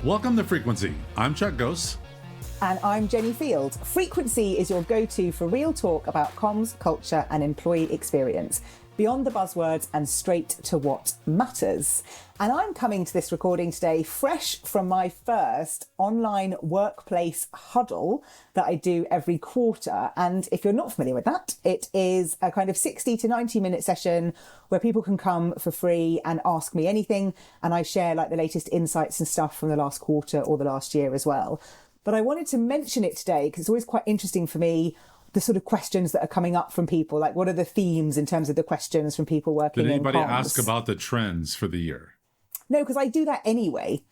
Welcome to Frequency. I'm Chuck Gose. And I'm Jenni Field. Frequency is your go-to for real talk about comms, culture, and employee experience, beyond the buzzwords and straight to what matters. And I'm coming to this recording today fresh from my first online workplace huddle that I do every quarter. And if you're not familiar with that, it is a kind of 60 to 90 minute session where people can come for free and ask me anything. And I share like the latest insights and stuff from the last quarter or the last year as well. But I wanted to mention it today because it's always quite interesting for me, the sort of questions that are coming up from people. Like, what are the themes in terms of the questions from people working in comms? Did anybody ask about the trends for the year? No, because I do that anyway.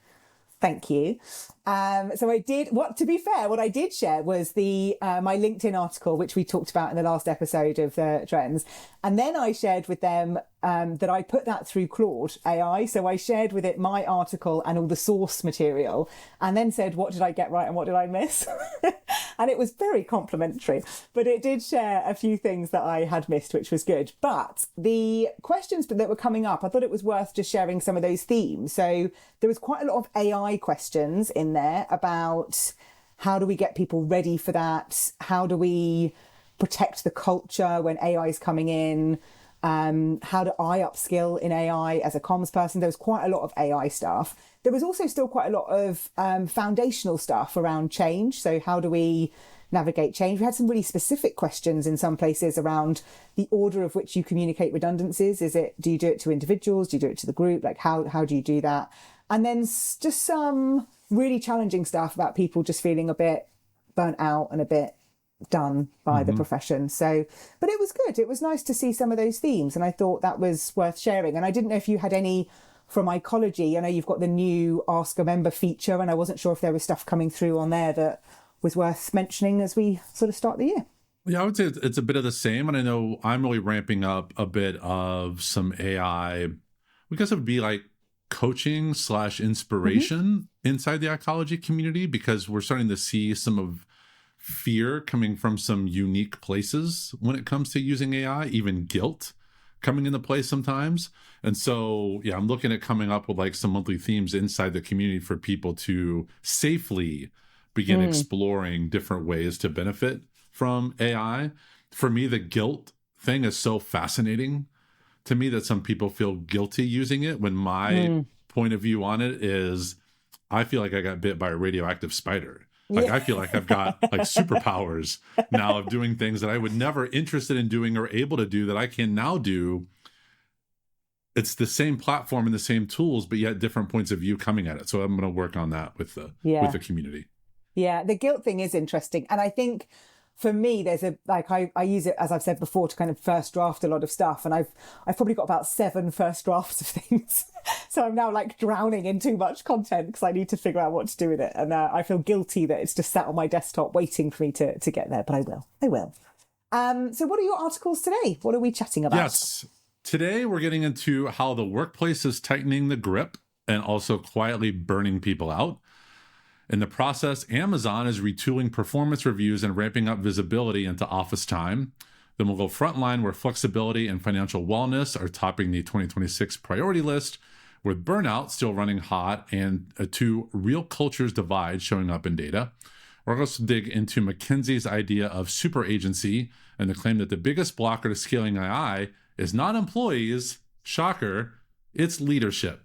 Thank you. So I did, to be fair, what I did share was my LinkedIn article, which we talked about in the last episode of the trends. And then I shared with them that I put that through Claude AI. So I shared with it my article and all the source material and then said, what did I get right and what did I miss? And it was very complimentary, but it did share a few things that I had missed, which was good. But the questions that were coming up, I thought it was worth just sharing some of those themes. So there was quite a lot of AI questions in there about how do we get people ready for that? How do we protect the culture when AI is coming in? How do I upskill in AI as a comms person? There was quite a lot of AI stuff. There was also still quite a lot of foundational stuff around change. So how do we navigate change? We had some really specific questions in some places around the order of which you communicate redundancies. Do you do it to individuals? Do you do it to the group? Like how do you do that? And then just some really challenging stuff about people just feeling a bit burnt out and a bit done by the profession. So, but it was good. It was nice to see some of those themes. And I thought that was worth sharing. And I didn't know if you had any from Ecology. I know you've got the new Ask a Member feature, and I wasn't sure if there was stuff coming through on there that was worth mentioning as we sort of start the year. Yeah, I would say it's a bit of the same. And I know I'm really ramping up a bit of some AI. I guess it would be like coaching / inspiration inside the Ecology community, because we're starting to see some of fear coming from some unique places when it comes to using AI, even guilt coming into play sometimes. And so, yeah, I'm looking at coming up with like some monthly themes inside the community for people to safely begin exploring different ways to benefit from AI. For me, the guilt thing is so fascinating to me that some people feel guilty using it, when my point of view on it is I feel like I got bit by a radioactive spider. Like, I feel like I've got like superpowers now of doing things that I would never interested in doing or able to do that I can now do. It's the same platform and the same tools, but yet different points of view coming at it. So I'm going to work on that with the community. Yeah, the guilt thing is interesting. And I think for me, I use it, as I've said before, to kind of first draft a lot of stuff. And I've probably got about 7 first drafts of things. So I'm now like drowning in too much content because I need to figure out what to do with it. And I feel guilty that it's just sat on my desktop waiting for me to get there, but I will. So what are your articles today? What are we chatting about? Yes. Today we're getting into how the workplace is tightening the grip and also quietly burning people out. In the process, Amazon is retooling performance reviews and ramping up visibility into office time. Then we'll go frontline, where flexibility and financial wellness are topping the 2026 priority list, with burnout still running hot and two real cultures divide showing up in data. We're going to dig into McKinsey's idea of super agency and the claim that the biggest blocker to scaling AI is not employees, shocker, it's leadership.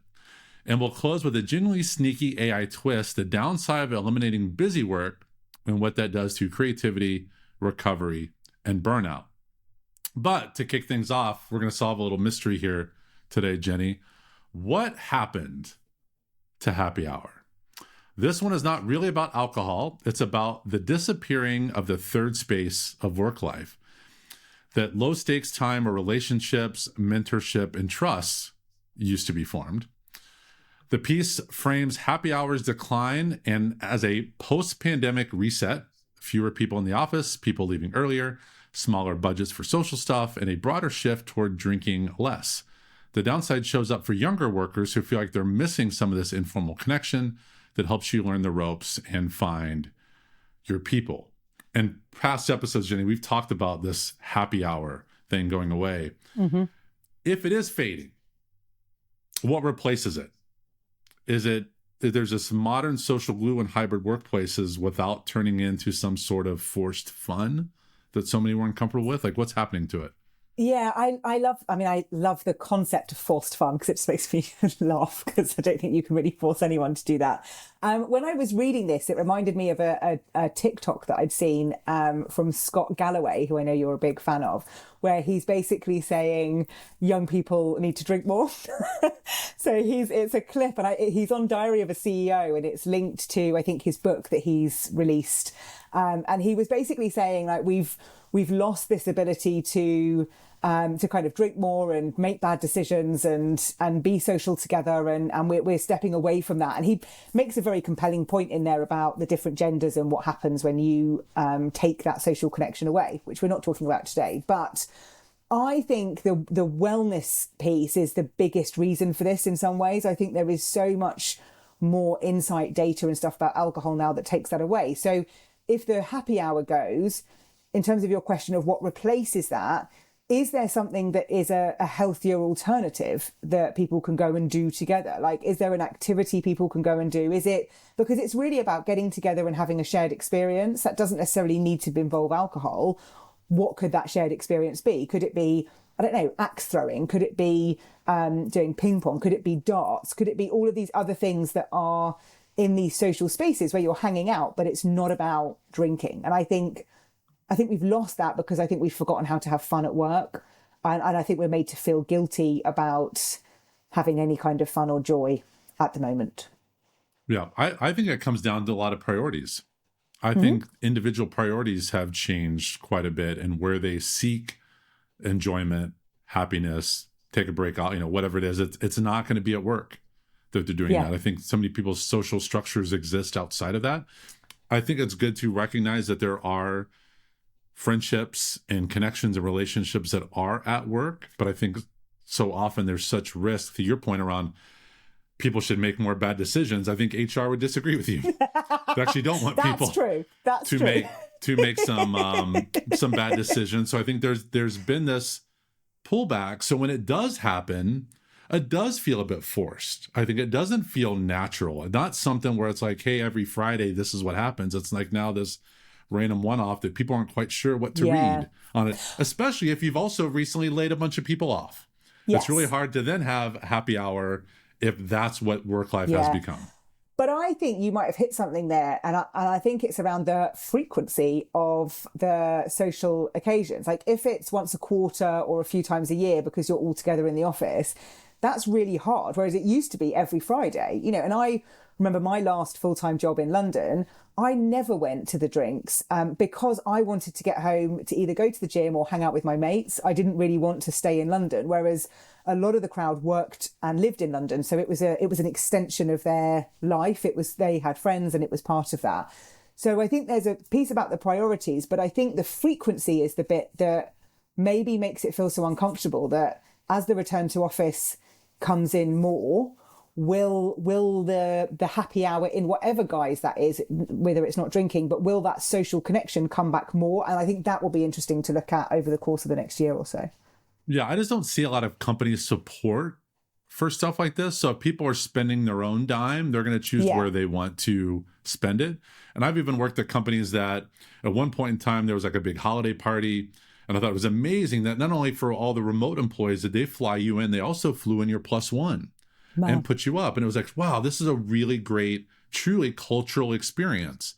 And we'll close with a genuinely sneaky AI twist, the downside of eliminating Busywork and what that does to creativity, recovery, and burnout. But to kick things off, we're going to solve a little mystery here today, Jenni. What happened to happy hour? This one is not really about alcohol. It's about the disappearing of the third space of work life. That low stakes time where relationships, mentorship, and trust used to be formed. The piece frames happy hour's decline and as a post-pandemic reset, fewer people in the office, people leaving earlier, smaller budgets for social stuff, and a broader shift toward drinking less. The downside shows up for younger workers who feel like they're missing some of this informal connection that helps you learn the ropes and find your people. In past episodes, Jenni, we've talked about this happy hour thing going away. If it is fading, what replaces it? Is it there's this modern social glue in hybrid workplaces without turning into some sort of forced fun that so many weren't comfortable with? Like, what's happening to it? Yeah, I love the concept of forced fun because it just makes me laugh because I don't think you can really force anyone to do that. When I was reading this, it reminded me of a TikTok that I'd seen from Scott Galloway, who I know you're a big fan of, where he's basically saying young people need to drink more. So it's a clip, and he's on Diary of a CEO, and it's linked to, I think, his book that he's released. And he was basically saying, like, we've lost this ability to kind of drink more and make bad decisions and be social together, and we're stepping away from that. And he makes a very compelling point in there about the different genders and what happens when you take that social connection away, which we're not talking about today. But I think the wellness piece is the biggest reason for this in some ways. I think there is so much more insight data and stuff about alcohol now that takes that away. So if the happy hour goes, in terms of your question of what replaces that, is there something that is a healthier alternative that people can go and do together? Like, is there an activity people can go and do? Is it, because it's really about getting together and having a shared experience that doesn't necessarily need to involve alcohol. What could that shared experience be? Could it be, I don't know, axe throwing? Could it be doing ping pong? Could it be darts? Could it be all of these other things that are in these social spaces where you're hanging out, but it's not about drinking? And I think we've lost that because I think we've forgotten how to have fun at work. And I think we're made to feel guilty about having any kind of fun or joy at the moment. Yeah, I think it comes down to a lot of priorities. I think individual priorities have changed quite a bit, and where they seek enjoyment, happiness, take a break out, whatever it is, it's not going to be at work that they're doing that. I think so many people's social structures exist outside of that. I think it's good to recognize that there are friendships and connections and relationships that are at work, but I think so often there's such risk, to your point around people should make more bad decisions. I think HR would disagree with you. They actually don't want people to make some bad decisions. So I think there's been this pullback. So when it does happen, it does feel a bit forced. I think it doesn't feel natural. Not something where it's like, hey, every Friday this is what happens. It's like now this random one-off that people aren't quite sure what to read on it, especially if you've also recently laid a bunch of people off. Yes. It's really hard to then have happy hour if that's what work life has become. But I think you might have hit something there, and I think it's around the frequency of the social occasions. Like, if it's once a quarter or a few times a year because you're all together in the office, that's really hard, whereas it used to be every Friday, and I remember my last full-time job in London, I never went to the drinks because I wanted to get home to either go to the gym or hang out with my mates. I didn't really want to stay in London, whereas a lot of the crowd worked and lived in London. So it was an extension of their life. They had friends and it was part of that. So I think there's a piece about the priorities, but I think the frequency is the bit that maybe makes it feel so uncomfortable, that as the return to office comes in more, will the happy hour, in whatever guise that is, whether it's not drinking, but will that social connection come back more? And I think that will be interesting to look at over the course of the next year or so. Yeah, I just don't see a lot of companies support for stuff like this. So if people are spending their own dime, they're going to choose where they want to spend it. And I've even worked at companies that at one point in time, there was like a big holiday party. And I thought it was amazing that not only for all the remote employees that they fly you in, they also flew in your plus one. Wow. And put you up. And it was like, wow, this is a really great, truly cultural experience.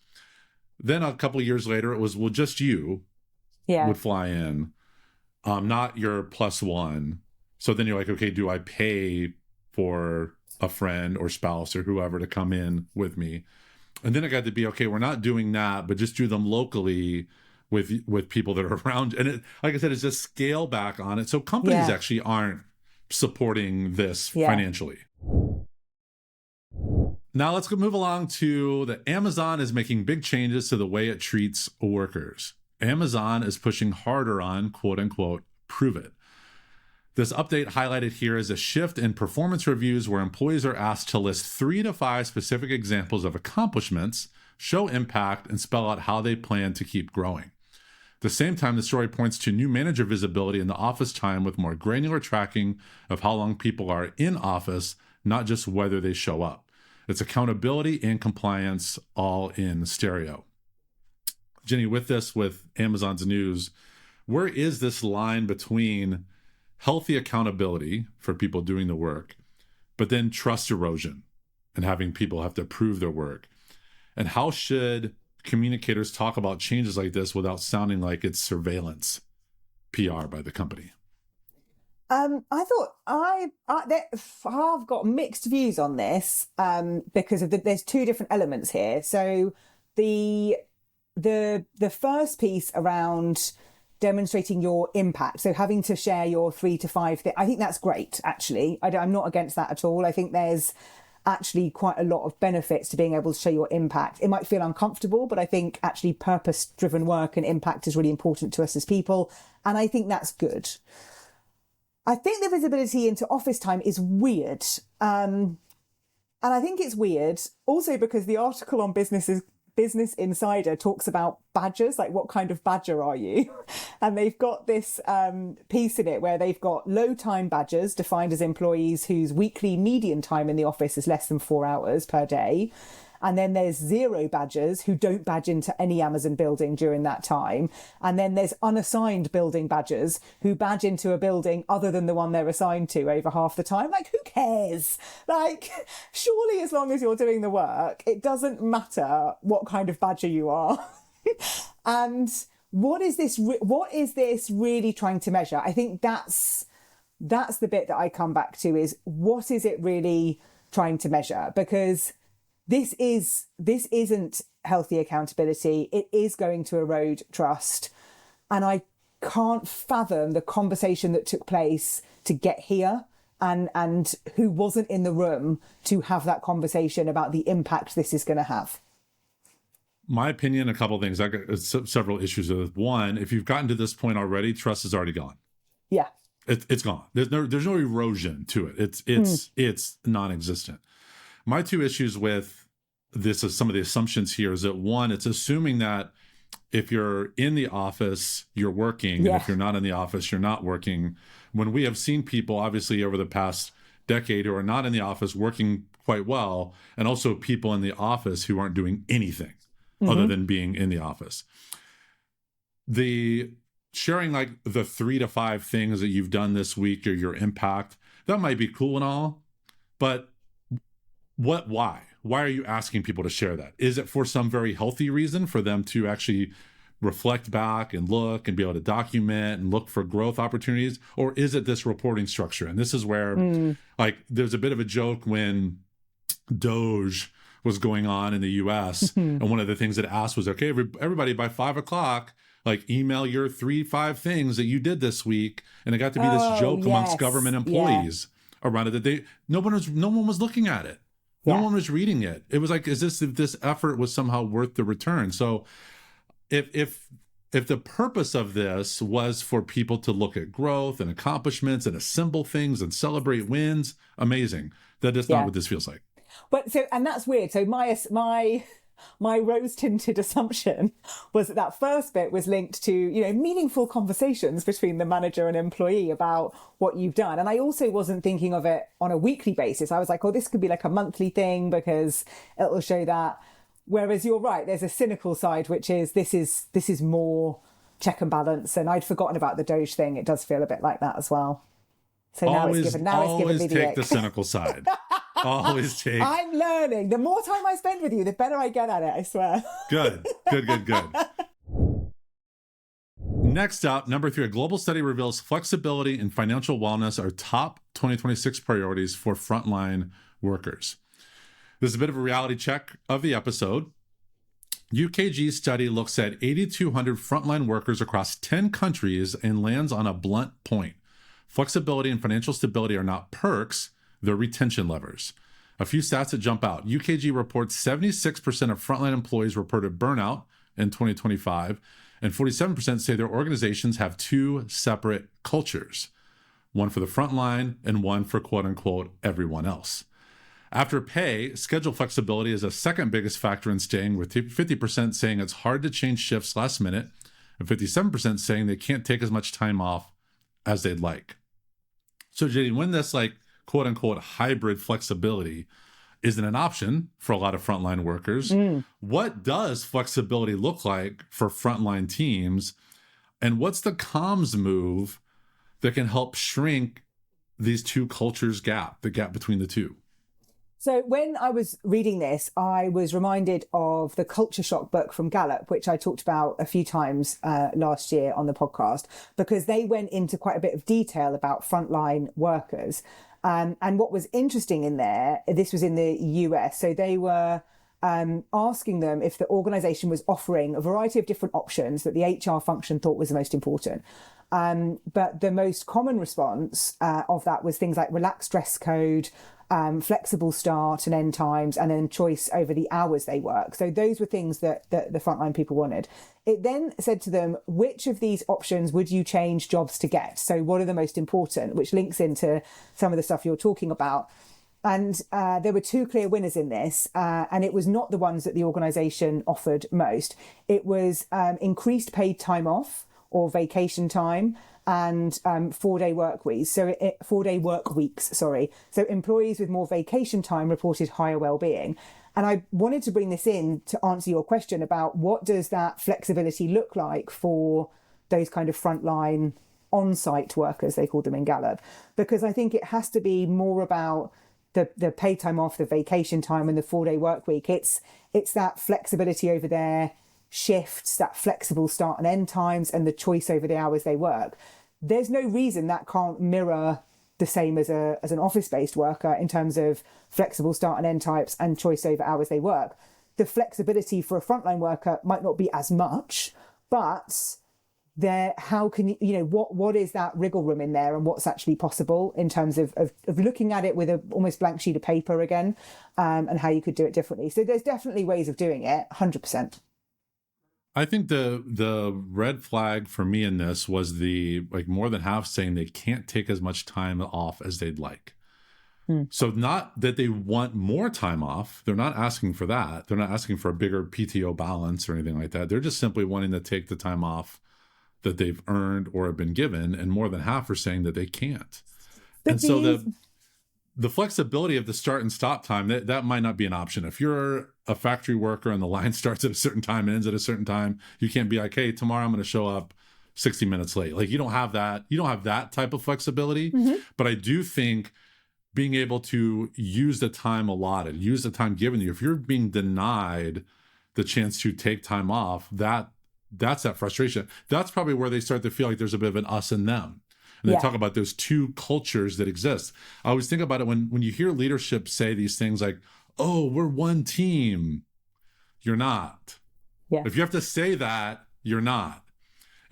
Then a couple of years later, it was, well, just you would fly in, not your plus one. So then you're like, okay, do I pay for a friend or spouse or whoever to come in with me? And then it got to be, okay, we're not doing that, but just do them locally with people that are around. And it, like I said, it's just scale back on it. So companies actually aren't supporting this financially. Now let's move along to the Amazon is making big changes to the way it treats workers. Amazon is pushing harder on quote unquote, prove it. This update highlighted here is a shift in performance reviews where employees are asked to list 3 to 5 specific examples of accomplishments, show impact, and spell out how they plan to keep growing. At the same time, the story points to new manager visibility in the office time with more granular tracking of how long people are in office, not just whether they show up. It's accountability and compliance all in stereo. Jenni, with Amazon's news, where is this line between healthy accountability for people doing the work, but then trust erosion and having people have to prove their work? And how should communicators talk about changes like this without sounding like it's surveillance PR by the company? I thought I've got mixed views on this because there's two different elements here. So the first piece around demonstrating your impact, so having to share your 3 to 5 things, I think that's great. Actually, I'm not against that at all. I think there's actually quite a lot of benefits to being able to show your impact. It might feel uncomfortable, but I think actually purpose-driven work and impact is really important to us as people, and I think that's good. I think the visibility into office time is weird. And I think it's weird also because the article on Business Insider talks about badgers, like what kind of badger are you? And they've got this piece in it where they've got low time badgers defined as employees whose weekly median time in the office is less than 4 hours per day. And then there's 0 badgers who don't badge into any Amazon building during that time. And then there's unassigned building badgers who badge into a building other than the one they're assigned to over half the time. Like, who cares? Like, surely as long as you're doing the work, it doesn't matter what kind of badger you are. And what is this really trying to measure? I think that's the bit that I come back to, is what is it really trying to measure? Because this isn't healthy accountability. It is going to erode trust. And I can't fathom the conversation that took place to get here and who wasn't in the room to have that conversation about the impact this is going to have. My opinion, a couple of things. I got several issues with. One, if you've gotten to this point already, trust is already gone. Yeah. It's gone. There's no erosion to it. It's non-existent. My two issues with this is some of the assumptions here is that, one, it's assuming that if you're in the office, you're working, and if you're not in the office, you're not working. When we have seen people, obviously, over the past decade who are not in the office working quite well, and also people in the office who aren't doing anything other than being in the office. The sharing like the 3 to 5 things that you've done this week or your impact, that might be cool and all, but why are you asking people to share that? Is it for some very healthy reason for them to actually reflect back and look and be able to document and look for growth opportunities? Or is it this reporting structure? And this is where like there's a bit of a joke when Doge was going on in the US and one of the things that asked was, okay, everybody by 5 o'clock, like email your 3-5 things that you did this week. And it got to be this joke amongst government employees around it that no one was looking at it. No one was reading it. It was like, if this effort was somehow worth the return? So if the purpose of this was for people to look at growth and accomplishments and assemble things and celebrate wins, amazing. That is not what this feels like. But and that's weird. So my rose-tinted assumption was that first bit was linked to, meaningful conversations between the manager and employee about what you've done. And I also wasn't thinking of it on a weekly basis. I was like, this could be like a monthly thing because it'll show that. Whereas you're right, there's a cynical side, which is this is more check and balance. And I'd forgotten about the Doge thing. It does feel a bit like that as well. So always, it's given me take the cynical side. Always take. I'm learning. The more time I spend with you, the better I get at it, I swear. Good. Next up, number 3, a global study reveals flexibility and financial wellness are top 2026 priorities for frontline workers. This is a bit of a reality check of the episode. UKG's study looks at 8,200 frontline workers across 10 countries and lands on a blunt point. Flexibility and financial stability are not perks, they're retention levers. A few stats that jump out. UKG reports 76% of frontline employees reported burnout in 2025, and 47% say their organizations have 2 separate cultures, one for the frontline and one for quote-unquote everyone else. After pay, schedule flexibility is the second biggest factor in staying, with 50% saying it's hard to change shifts last minute, and 57% saying they can't take as much time off as they'd like. So Jenni, when this like quote unquote hybrid flexibility isn't an option for a lot of frontline workers. What does flexibility look like for frontline teams? And what's the comms move that can help shrink these two cultures gap, the gap between the two? So when I was reading this, I was reminded of the Culture Shock book from Gallup, which I talked about a few times last year on the podcast, because they went into quite a bit of detail about frontline workers. And what was interesting in there, this was in the US, so they were asking them if the organization was offering a variety of different options that the HR function thought was the most important. But the most common response of that was things like relaxed dress code, flexible start and end times, and then choice over the hours they work. So those were things that the frontline people wanted. It then said to them, which of these options would you change jobs to get? So what are the most important, which links into some of the stuff you're talking about. And there were two clear winners in this, and it was not the ones that the organisation offered most. It was increased paid time off or vacation time and 4-day work weeks. So 4-day work weeks, sorry. So employees with more vacation time reported higher well-being. And I wanted to bring this in to answer your question about what does that flexibility look like for those kind of frontline on-site workers, they called them in Gallup, because I think it has to be more about the paid time off, the vacation time and the 4-day work week. It's that flexibility over their shifts, that flexible start and end times, and the choice over the hours they work. There's no reason that can't mirror the same as an office-based worker in terms of flexible start and end types and choice over hours they work. The flexibility for a frontline worker might not be as much, but how can what is that wriggle room in there, and what's actually possible in terms of looking at it with a almost blank sheet of paper again, and how you could do it differently. So there's definitely ways of doing it, 100%. I think the red flag for me in this was more than half saying they can't take as much time off as they'd like. So not that they want more time off. They're not asking for that. They're not asking for a bigger PTO balance or anything like that. They're just simply wanting to take the time off that they've earned or have been given. And more than half are saying that they can't. But and so the flexibility of the start and stop time, that might not be an option. If you're a factory worker and the line starts at a certain time and ends at a certain time, you can't be like, hey, tomorrow I'm going to show up 60 minutes late. Like, you don't have that. You don't have that type of flexibility. But I do think being able to use the time allotted, use the time given you, if you're being denied the chance to take time off, that's that frustration. That's probably where they start to feel like there's a bit of an us and them. And they talk about those two cultures that exist. I always think about it when you hear leadership say these things like, oh, we're one team. You're not. Yeah. If you have to say that, you're not.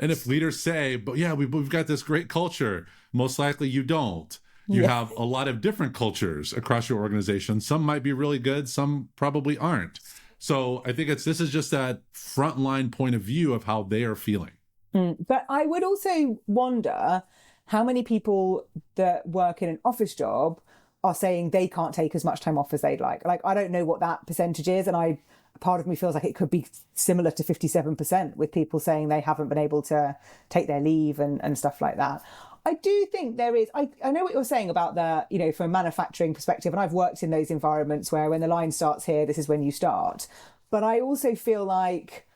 And if leaders say, but yeah, we've got this great culture, most likely you don't. You have a lot of different cultures across your organization. Some might be really good. Some probably aren't. So I think this is just that frontline point of view of how they are feeling. But I would also wonder how many people that work in an office job are saying they can't take as much time off as they'd like. Like, I don't know what that percentage is. And part of me feels like it could be similar to 57% with people saying they haven't been able to take their leave and stuff like that. I do think there is, I know what you're saying about from a manufacturing perspective, and I've worked in those environments where when the line starts here, this is when you start. But I also feel like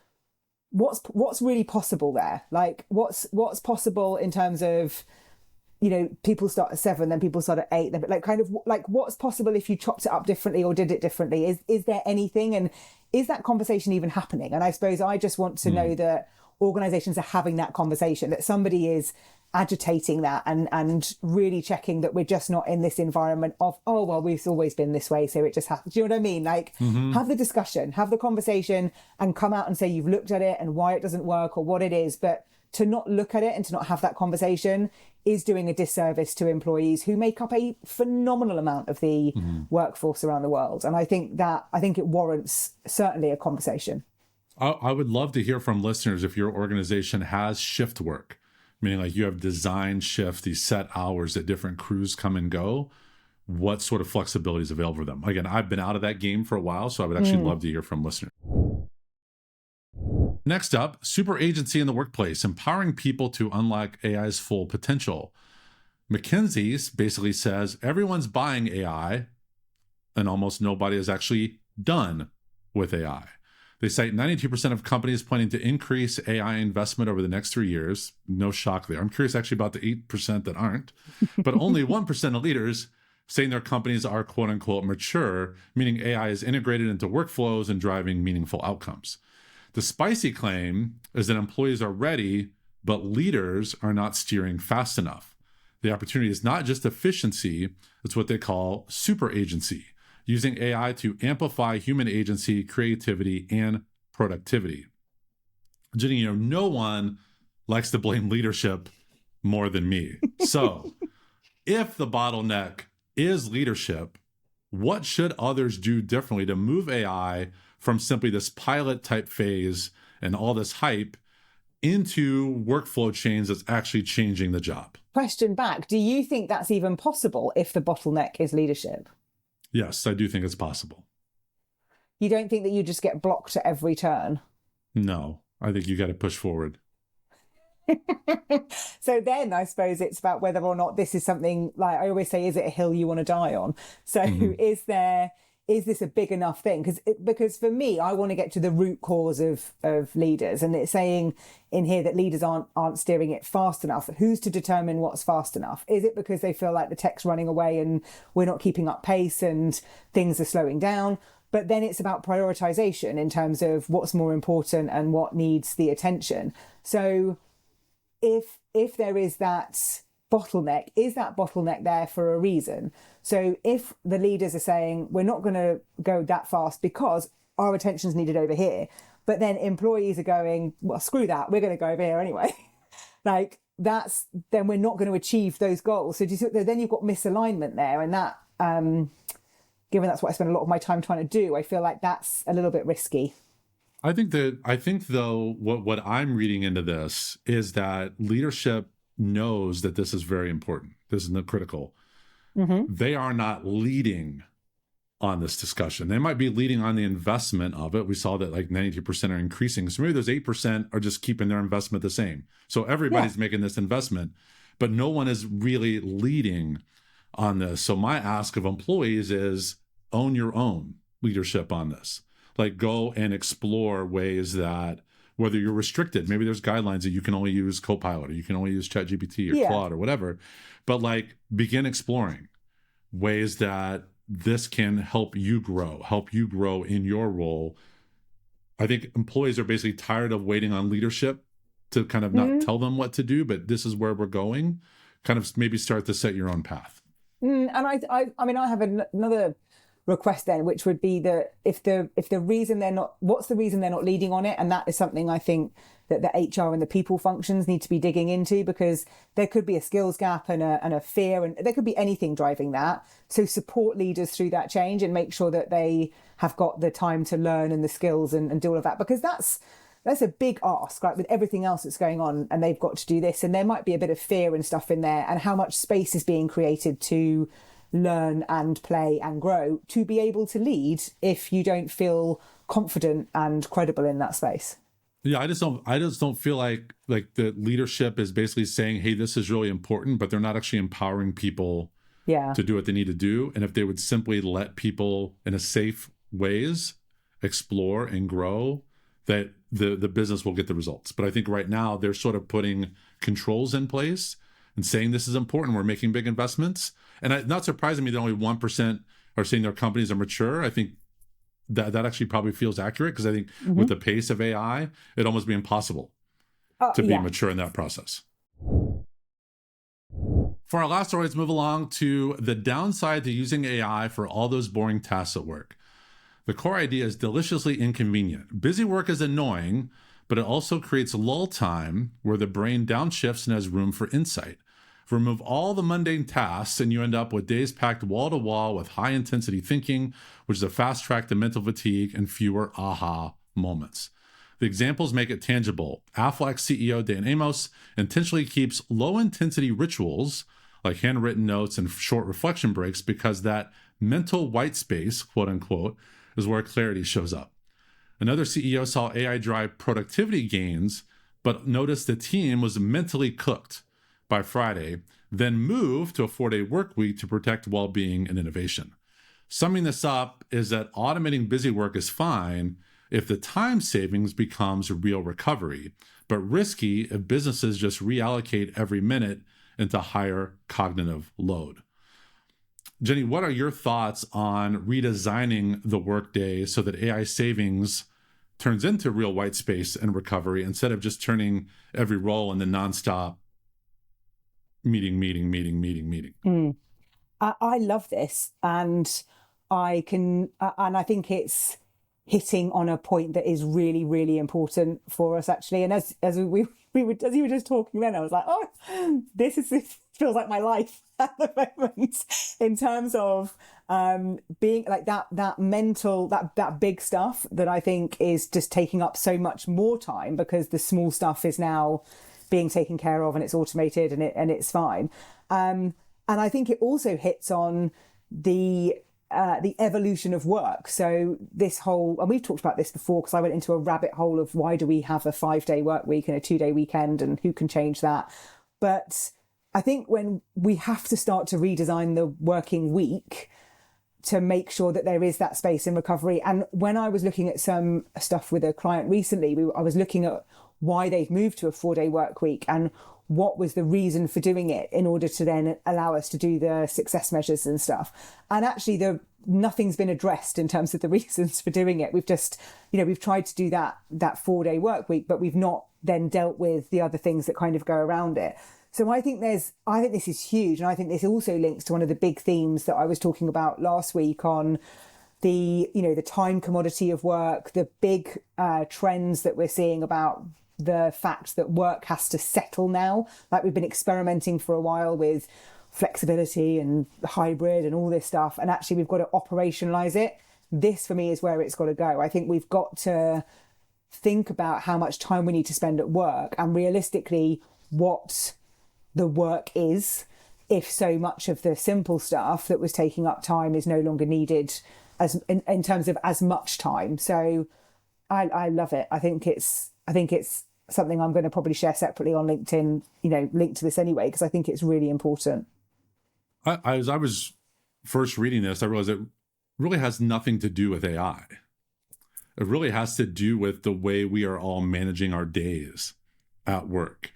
what's really possible there? Like, what's possible in terms of, people start at 7, then people start at 8, then what's possible if you chopped it up differently or did it differently? Is there anything, and is that conversation even happening? And I suppose I just want to know that organizations are having that conversation, that somebody is agitating that and really checking that we're just not in this environment of, oh, well, we've always been this way, so it just happens. Do you know what I mean? Like, have the discussion, have the conversation, and come out and say you've looked at it and why it doesn't work or what it is. But to not look at it and to not have that conversation is doing a disservice to employees who make up a phenomenal amount of the workforce around the world. And I think it warrants certainly a conversation. I would love to hear from listeners if your organization has shift work, meaning like you have designed shifts, these set hours that different crews come and go. What sort of flexibility is available for them? Again, I've been out of that game for a while, so I would actually love to hear from listeners. Next up, super agency in the workplace, empowering people to unlock AI's full potential. McKinsey basically says everyone's buying AI. and almost nobody is actually done with AI. They cite 92% of companies planning to increase AI investment over the next 3 years. No shock there. I'm curious actually about the 8% that aren't, but only 1% of leaders saying their companies are quote unquote mature, meaning AI is integrated into workflows and driving meaningful outcomes. The spicy claim is that employees are ready, but leaders are not steering fast enough. The opportunity is not just efficiency, it's what they call super agency, using AI to amplify human agency, creativity, and productivity. Jenni, no one likes to blame leadership more than me. So if the bottleneck is leadership, what should others do differently to move AI from simply this pilot type phase and all this hype into workflow chains that's actually changing the job? Question back, do you think that's even possible if the bottleneck is leadership? Yes, I do think it's possible. You don't think that you just get blocked at every turn? No, I think you got to push forward. So then I suppose it's about whether or not this is something, like I always say, is it a hill you want to die on? So is this a big enough thing? Because for me, I want to get to the root cause of leaders. And it's saying in here that leaders aren't steering it fast enough. Who's to determine what's fast enough? Is it because they feel like the tech's running away and we're not keeping up pace and things are slowing down? But then it's about prioritization in terms of what's more important and what needs the attention. So if there is that bottleneck, is that bottleneck there for a reason? So if the leaders are saying, we're not going to go that fast because our attention's needed over here, but then employees are going, well, screw that, we're going to go over here anyway. Like then we're not going to achieve those goals. So then you've got misalignment there. And that, given that's what I spend a lot of my time trying to do, I feel like that's a little bit risky. I think though, what I'm reading into this is that leadership knows that this is very important. This is critical. Mm-hmm. They are not leading on this discussion. They might be leading on the investment of it. We saw that like 92% are increasing. So maybe those 8% are just keeping their investment the same. So everybody's making this investment, but no one is really leading on this. So my ask of employees is own your own leadership on this. Like go and explore ways that, whether you're restricted, maybe there's guidelines that you can only use Copilot or you can only use ChatGPT or Claude or whatever, but like begin exploring ways that this can help you grow in your role. I think employees are basically tired of waiting on leadership to kind of not tell them what to do, but this is where we're going. Kind of maybe start to set your own path. And I mean, I have another request then, which would be that if the reason what's the reason they're not leading on it? And that is something I think that the HR and the people functions need to be digging into, because there could be a skills gap and a fear, and there could be anything driving that. So support leaders through that change and make sure that they have got the time to learn and the skills and do all of that, because that's a big ask, right? With everything else that's going on, and they've got to do this, and there might be a bit of fear and stuff in there, and how much space is being created to learn and play and grow to be able to lead if you don't feel confident and credible in that space. Yeah, I just don't feel like the leadership is basically saying, hey, this is really important, but they're not actually empowering people to do what they need to do. And if they would simply let people in a safe ways explore and grow, that the business will get the results. But I think right now they're sort of putting controls in place and saying this is important. We're making big investments. And not surprising me that only 1% are saying their companies are mature. I think that actually probably feels accurate, because I think with the pace of AI, it'd almost be impossible to be mature in that process. For our last story, let's move along to the downside to using AI for all those boring tasks at work. The core idea is deliciously inconvenient. Busy work is annoying, but it also creates lull time where the brain downshifts and has room for insight. Remove all the mundane tasks and you end up with days packed wall to wall with high intensity thinking, which is a fast track to mental fatigue and fewer aha moments. The examples make it tangible. Aflac CEO Dan Amos intentionally keeps low intensity rituals like handwritten notes and short reflection breaks because that mental white space, quote unquote, is where clarity shows up. Another CEO saw AI drive productivity gains, but noticed the team was mentally cooked by Friday, then moved to a 4-day work week to protect well-being and innovation. Summing this up is that automating busy work is fine if the time savings becomes real recovery, but risky if businesses just reallocate every minute into higher cognitive load. Jenni, what are your thoughts on redesigning the workday so that AI savings turns into real white space and recovery instead of just turning every role into nonstop meeting? I love this, and I think it's hitting on a point that is really, really important for us, actually. And as you were just talking then, I was like, oh, this feels like my life at the moment, in terms of being like that mental, that big stuff that I think is just taking up so much more time, because the small stuff is now being taken care of and it's automated and it's fine. And I think it also hits on the evolution of work. So this whole, and we've talked about this before, because I went into a rabbit hole of why do we have a 5-day work week and a 2-day weekend, and who can change that. But I think when we have to start to redesign the working week to make sure that there is that space in recovery. And when I was looking at some stuff with a client recently, I was looking at why they've moved to a 4-day work week and what was the reason for doing it, in order to then allow us to do the success measures and stuff. And actually nothing's been addressed in terms of the reasons for doing it. We've just, we've tried to do that 4-day work week, but we've not then dealt with the other things that kind of go around it. So I think this is huge. And I think this also links to one of the big themes that I was talking about last week on the time commodity of work, the big trends that we're seeing about the fact that work has to settle now. Like, we've been experimenting for a while with flexibility and hybrid and all this stuff, and actually we've got to operationalize it. This, for me, is where it's got to go. I think we've got to think about how much time we need to spend at work, and realistically what the work is, if so much of the simple stuff that was taking up time is no longer needed as in terms of as much time. So I love it. I think it's something I'm going to probably share separately on LinkedIn, linked to this anyway, because I think it's really important. As I was first reading this, I realized it really has nothing to do with AI. It really has to do with the way we are all managing our days at work.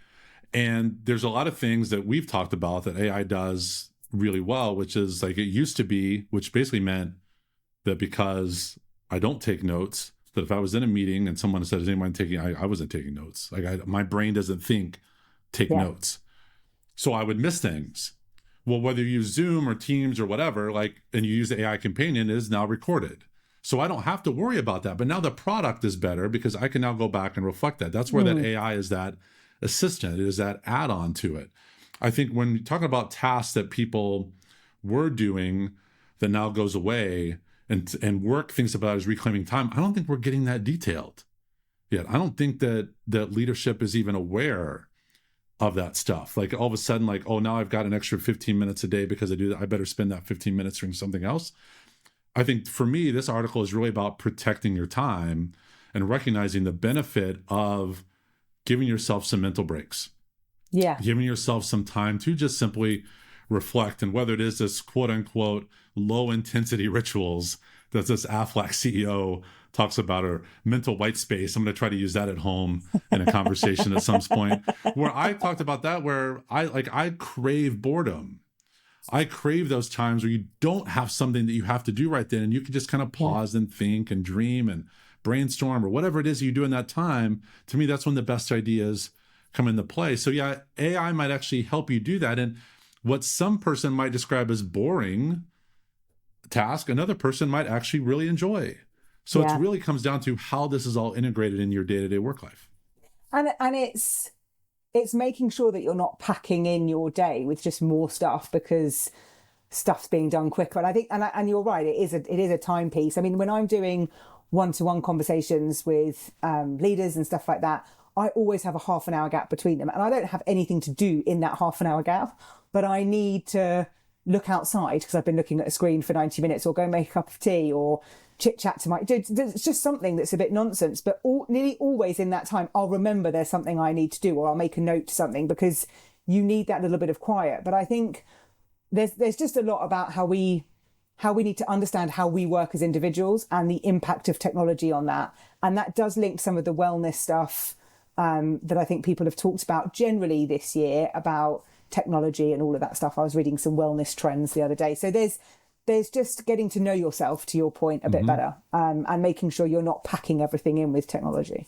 And there's a lot of things that we've talked about that AI does really well, which is like it used to be, which basically meant that because I don't take notes, that if I was in a meeting and someone said, is anyone taking, I wasn't taking notes. Like my brain doesn't take notes. So I would miss things. Well, whether you use Zoom or Teams or whatever, and you use the AI companion, it is now recorded. So I don't have to worry about that. But now the product is better because I can now go back and reflect that. That's where that AI is that assistant, it is that add-on to it. I think when you talk about tasks that people were doing that now goes away, and work thinks about it as reclaiming time, I don't think we're getting that detailed yet. I don't think that leadership is even aware of that stuff. Like all of a sudden, now I've got an extra 15 minutes a day because I do that. I better spend that 15 minutes doing something else. I think for me, this article is really about protecting your time and recognizing the benefit of giving yourself some mental breaks. Yeah. Giving yourself some time to just simply reflect. And whether it is this quote unquote low intensity rituals that this Aflac CEO talks about, or mental white space. I'm going to try to use that at home in a conversation at some point, where I talked about that, where I crave boredom. I crave those times where you don't have something that you have to do right then, and you can just kind of pause and think and dream and brainstorm or whatever it is you do in that time. To me, that's when the best ideas come into play. So yeah, AI might actually help you do that. And what some person might describe as boring task, another person might actually really enjoy. So it really comes down to how this is all integrated in your day-to-day work life. And it's making sure that you're not packing in your day with just more stuff because stuff's being done quicker. And I think, and you're right, it is a time piece. I mean, when I'm doing one-to-one conversations with leaders and stuff like that, I always have a half an hour gap between them. And I don't have anything to do in that half an hour gap, but I need to look outside because I've been looking at a screen for 90 minutes, or go make a cup of tea, or chit chat to it's just something that's a bit nonsense. But nearly always in that time, I'll remember there's something I need to do, or I'll make a note to something, because you need that little bit of quiet. But I think there's just a lot about how we how we need to understand how we work as individuals and the impact of technology on that. And that does link some of the wellness stuff that I think people have talked about generally this year about technology and all of that stuff. I was reading some wellness trends the other day. So there's just getting to know yourself, to your point, a bit better, and making sure you're not packing everything in with technology.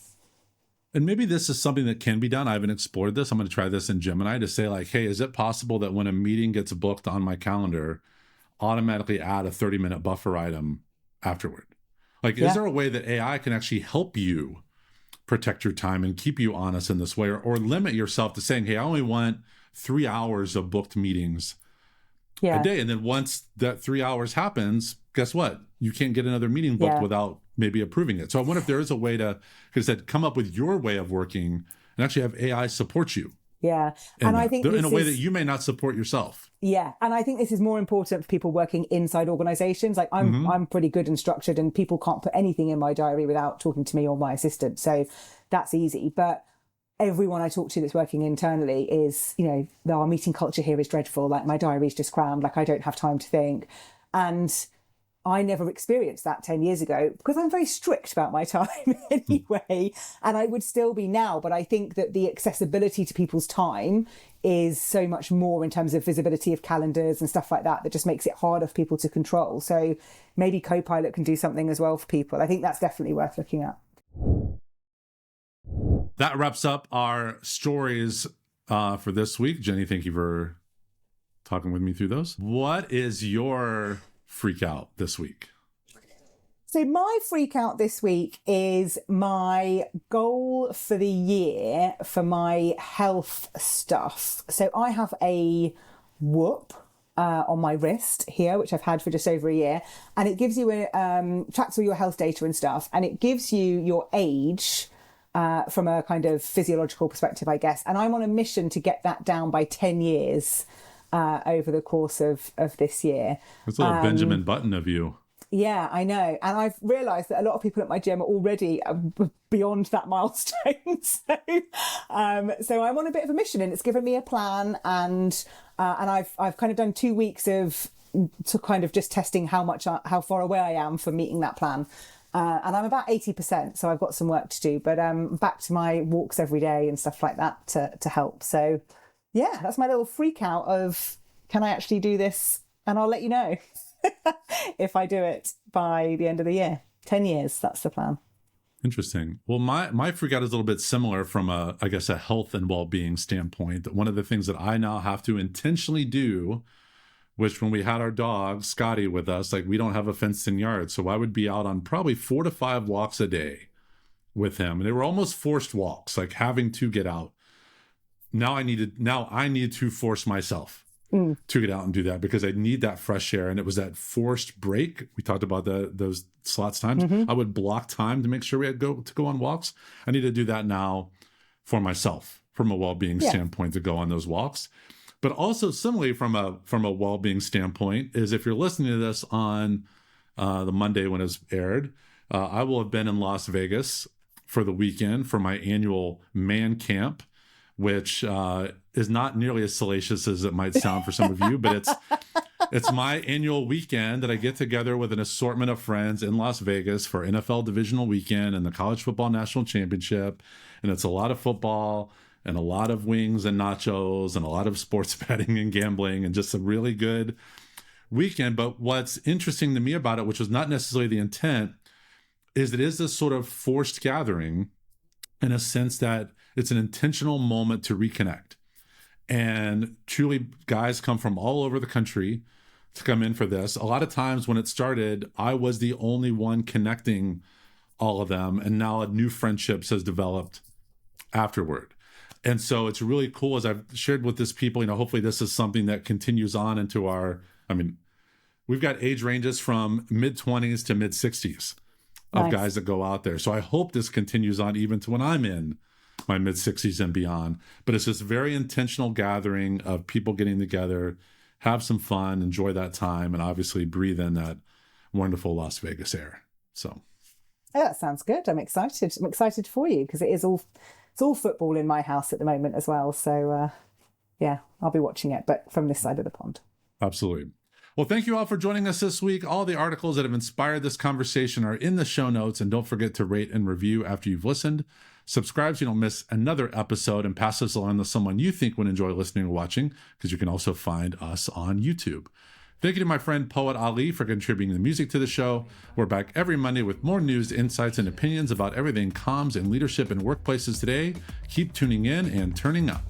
And maybe this is something that can be done. I haven't explored this. I'm going to try this in Gemini to say like, hey, is it possible that when a meeting gets booked on my calendar, automatically add a 30-minute buffer item afterward? Like, is there a way that AI can actually help you protect your time and keep you honest in this way, or limit yourself to saying, hey, I only want 3 hours of booked meetings a day. And then once that 3 hours happens, guess what? You can't get another meeting booked without maybe approving it. So I wonder if there is a way to, because I said, come up with your way of working and actually have AI support you. Yeah. And I think in a way that you may not support yourself. Yeah. And I think this is more important for people working inside organizations. Like I'm pretty good and structured, and people can't put anything in my diary without talking to me or my assistant. So that's easy. But everyone I talk to that's working internally is, our meeting culture here is dreadful. Like my diary's just crammed. Like I don't have time to think. And I never experienced that 10 years ago because I'm very strict about my time anyway, and I would still be now. But I think that the accessibility to people's time is so much more in terms of visibility of calendars and stuff like that just makes it harder for people to control. So maybe Copilot can do something as well for people. I think that's definitely worth looking at. That wraps up our stories for this week. Jenni, thank you for talking with me through those. What is your freak out this week? So my freak out this week is my goal for the year for my health stuff. So I have a Whoop on my wrist here, which I've had for just over a year, and it gives you tracks all your health data and stuff, and it gives you your age from a kind of physiological perspective, I guess. And I'm on a mission to get that down by 10 years over the course of this year. That's a little Benjamin Button of you. Yeah, I know. And I've realised that a lot of people at my gym are already beyond that milestone. So I'm on a bit of a mission, and it's given me a plan. And I've kind of done 2 weeks to kind of just testing how far away I am from meeting that plan. And I'm about 80%, so I've got some work to do. But back to my walks every day and stuff like that to help. So yeah, that's my little freak out of, can I actually do this? And I'll let you know if I do it by the end of the year. 10 years, that's the plan. Interesting. Well, my freak out is a little bit similar from a health and well-being standpoint. One of the things that I now have to intentionally do, which when we had our dog, Scotty, with us, like we don't have a fenced-in yard. So I would be out on probably 4 to 5 walks a day with him. And they were almost forced walks, like having to get out. Now I need to force myself to get out and do that, because I need that fresh air. And it was that forced break. We talked about those slots times. I would block time to make sure we had to go on walks. I need to do that now for myself from a well-being standpoint, to go on those walks. But also similarly from a well-being standpoint is, if you're listening to this on the Monday when it's aired, I will have been in Las Vegas for the weekend for my annual man camp, which is not nearly as salacious as it might sound for some of you, but it's my annual weekend that I get together with an assortment of friends in Las Vegas for NFL divisional weekend and the college football national championship. And it's a lot of football and a lot of wings and nachos and a lot of sports betting and gambling, and just a really good weekend. But what's interesting to me about it, which was not necessarily the intent, is it is this sort of forced gathering in a sense that it's an intentional moment to reconnect. And truly, guys come from all over the country to come in for this. A lot of times when it started, I was the only one connecting all of them. And now new friendships has developed afterward. And so it's really cool, as I've shared with this people, hopefully this is something that continues on into we've got age ranges from mid-20s to mid-60s of guys that go out there. So I hope this continues on even to when I'm in my mid-60s and beyond. But it's this very intentional gathering of people getting together, have some fun, enjoy that time, and obviously breathe in that wonderful Las Vegas air. So yeah, that sounds good. I'm excited. I'm excited for you, because it's all football in my house at the moment as well. So yeah, I'll be watching it, but from this side of the pond. Absolutely. Well, thank you all for joining us this week. All the articles that have inspired this conversation are in the show notes, and don't forget to rate and review after you've listened. Subscribe so you don't miss another episode, and pass this along to someone you think would enjoy listening or watching, because you can also find us on YouTube. Thank you to my friend Poet Ali for contributing the music to the show. We're back every Monday with more news, insights, and opinions about everything comms and leadership in workplaces today. Keep tuning in and turning up.